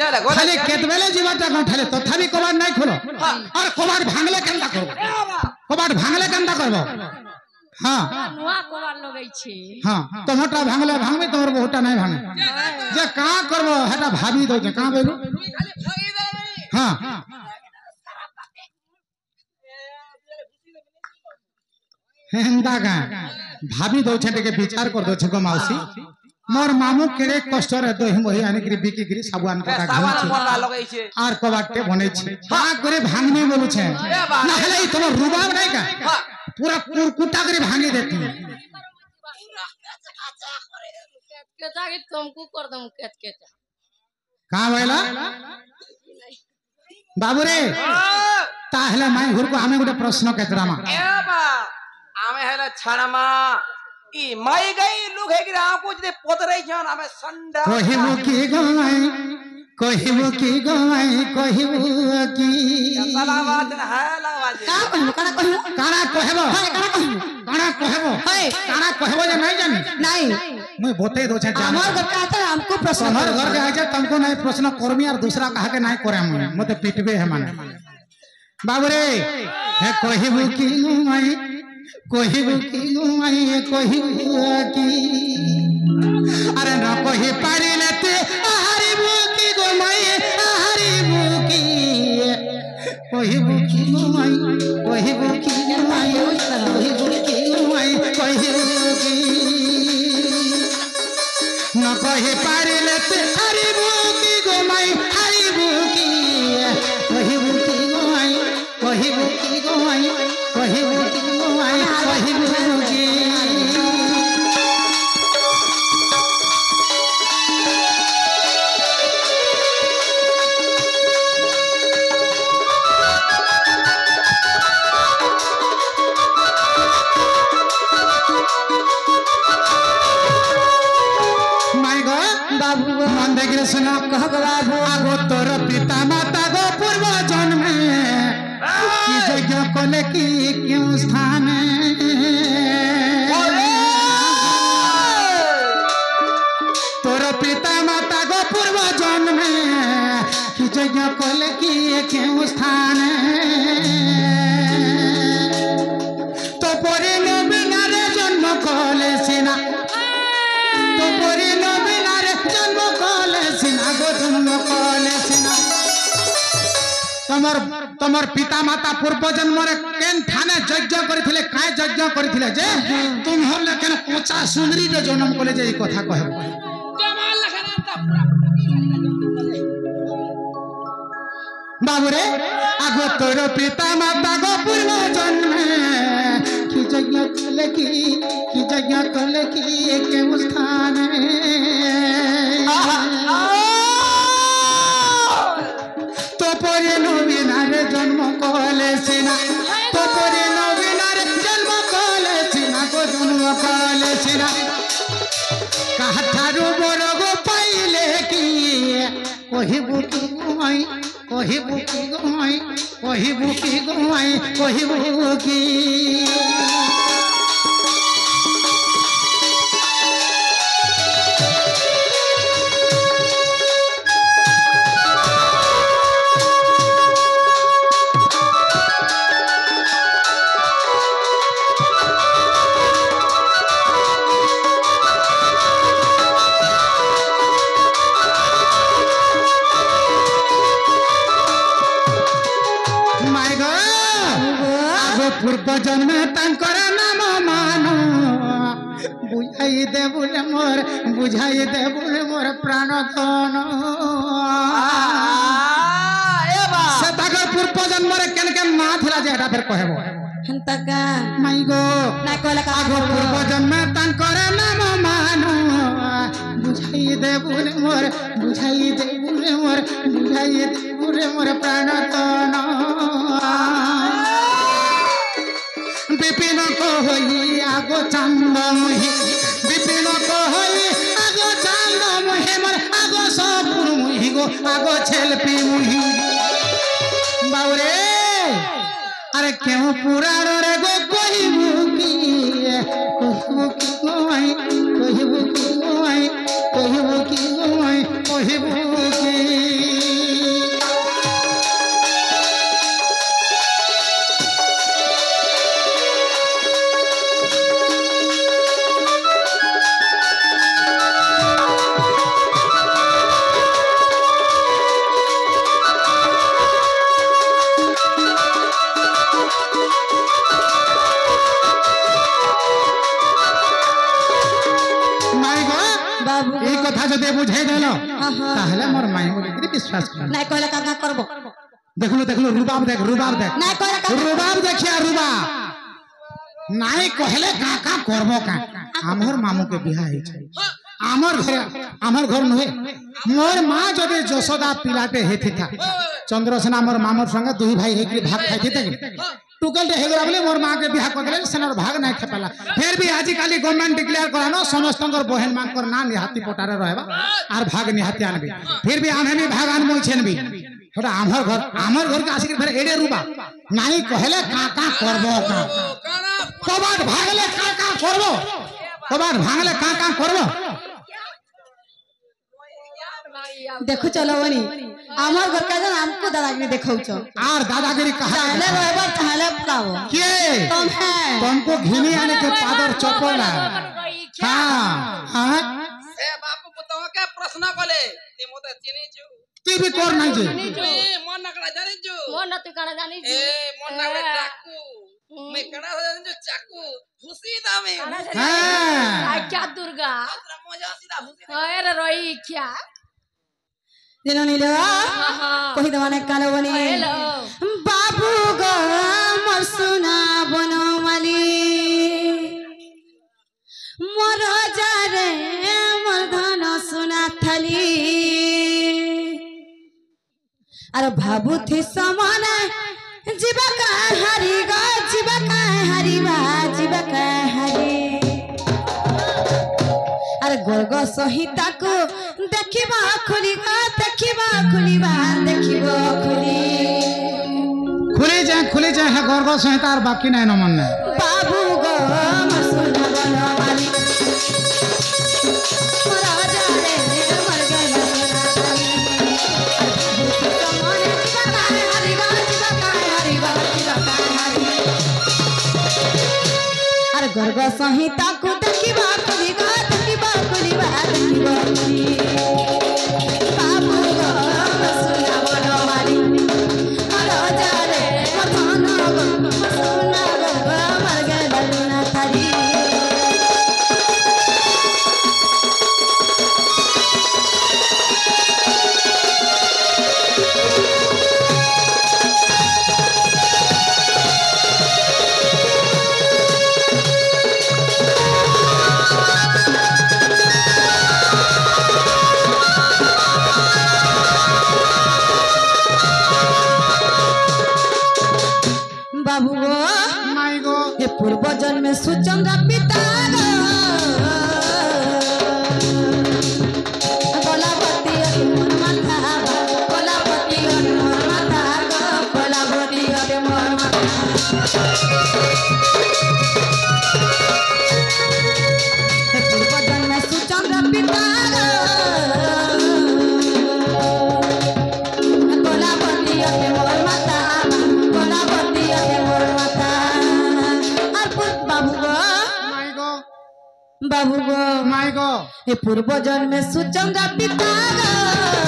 खाली केतबेले जीवाटा गंठाले तथापि कबाड़ नहीं खोलो और कबाड़ भांगले केनता करबो कबाड़ भांगले केनता करबो हां नुआ कबाड़ लगै छी हां तोमटा भांगले भांगबे तोर बहुटा नहीं भांगे जे का करबो हेटा भाभी दो जे का बोलू खाली भागी दे हां हेंदा का भाभी दो छटे के विचार कर दो छको मौसी मोर मामू केड़े कष्ट रे दही मोही आने के बिकी गिरी साबुन का साबुन घाम मोरला लगै छे आर कबाटे बने छे का करे भांगने बोलू छे ना हले तुम रुबाब नहीं का पूरा कुटा करे भांगे देती केता के तुमको कर दम केत का भइला बाबू रे ताहले माई घुर को हमें गोटे प्रश्न केतरामा ए बा आमे हेला छाड़मा ई माई गई लुक है कि आ कुछ दे पोतरै छन हमें संडा कहिबो की गवाई कहिबो की सलावत है लावाज काना कहबो जे नहीं जानी नहीं मैं बोते दो छे हमार घर का आता हमको प्रश्न हर घर के आजे तुमको नहीं प्रश्न करमी और दूसरा कहा के नहीं करे मते पिटबे है माने बाबू रे हे कहिबो की गवाई कहिबो की अरे न कहि पारिले ते हारिबो की गोमाई हारिबो की कहिबो की गोमाई न कहि पारिले ते हारिबो की गोमाई हारिबो की कहिबो की गोमाई कहिबो की आगो तोर पिता माता गो पूर्व जन्म की यज्ञ कले की क्यों स्थान तोर पिता माता गो पूर्व जन्म की यज्ञ कले की क्यों स्थान तो परे बिना रे जन्म कले सिना तो परे बिना रे जन्म कले सिना गो जन्म कले सिना तमर पिता माता पूर्व जन्म रे केन थाने यज्ञ करिथिले काय यज्ञ करिथिले जे तुम हर लेकिन कोचा सुंदरी रे जन्म कले जे कथा कहब कमाल लखना बाबू रे आगो तोर पिता माता गो पूर्व जन्म की यज्ञ कले की के स्थान तो परे नवीनारे जन्म कले सिना तो परे नवीनारे जन्म कले सिना गो जन्म कले सिना काठारू बरगो पाइले की कहिबु की गुमाई कहिबु की पूर्व जन्म तंकर नाम मानो बुझाई दे मोर प्राण धन से ताकर पूर्व जन्म रे केन केन ना थिला जे एटा फेर कहबो हंता का माई गो ना कहला का आगो पूर्व जन्म तंकर नाम मानो बुझाई दे मोर प्राण धन विपिन कहई आगो चांद मुहि विपिन कहई आगो चांद मुहि मोर आगो सपुर मुहि गो आगो छेलपी मुहि बाउरे अरे क्यों पुराण रे गो कहिबु की गोई कहिबु की हाँ, हाँ। তাহলে মোর মাই বলি কি বিশ্বাস কর নাই কইলে কাকা করব দেখলো দেখলো রুবাব দেখ নাই কইলে কাকা রুবাব দেখিয়া রুবাব নাই কহলে কাকা করব কা আমার মামুকে বিয়া হইছে আমার ঘর নহে মোর মা যদি যশোদা পিলাতে হেথিতা চন্দ্রসেনা মোর মামুর সঙ্গে দুই ভাই হেকি ভাগ খাইতে टुकल हे गला बोले मोर मां के बियाह कर देले सनर भाग नहीं खेपाला फिर भी आज काली गवर्नमेंट डिक्लेयर करानो समस्त बहन मान कर ना निहाती पोटारे रहबा आर भाग निहाती आनबे फिर भी आमे भी भाग आन मोछेन भी थोड़ा आमर घर के आसिक फिर एडे रुबा नाही कहले का करबो का कबाड भागले का करबो कबाड भागले का करबो देखो चलो बनी আমার ঘর কাজ हमको दादागिरी देखाउछो आर दादागिरी कहा चाहले रहबा चाहले काओ के तुम है तुमको घिनी आने के पादर चपोला हां हां ए बाप बताओ के प्रश्न बोले ती मोते चिनी छु ती भी कर नहीं जे ए मन नकड़ा जानी छु मन नती काना जानी ए मन नकड़ा चाकू मैं कड़ा जानी छु चाकू खुशी दामे हां क्या दुर्गा मजा सीधा खुशी अरे रोई क्या दिनो नीलो हाँ। कहि दवाने कालो बनी हेलो बाबू गो मसुना बनवाली मोर जारे मर्धन सुना थली अरे भाबू थी समाना जीवा का हरी गा जीवा का हरी बा जीवा का हरी अरे गोरग सहिता को देखिबा खुलिबा देखिबा खुलिबा देखिबा खुली जाए है गौरव संहिता और बाकी नहीं न मन बाबू गो मसुना बनवाली राजा रे मर गया कमने जीवा का हरी बा जीवा का हरी बा जीवा का हरी अरे गोरग सहिता को देखिबा खुलिबा देखिबा खुलिबा देखिबा खुली बाबू गो मसुना बनवाली राजा रे मथाना गो मसुना गो मर गया लुना थारी बाबू गो माई गो ये पूर्व जन्म सुचंद्र पिता गो कोलापति अरे मोर माथा कोलापति अरे मोर माथा गो कोलापति अरे मोर माथा ये पूर्व जन्म सुचंद्र पिता गो कोलापति अरे मोर माथा कोलापति अरे मोर माथा और बाबू गो माई गो ये पूर्व जन्म सुचंगा पिता गो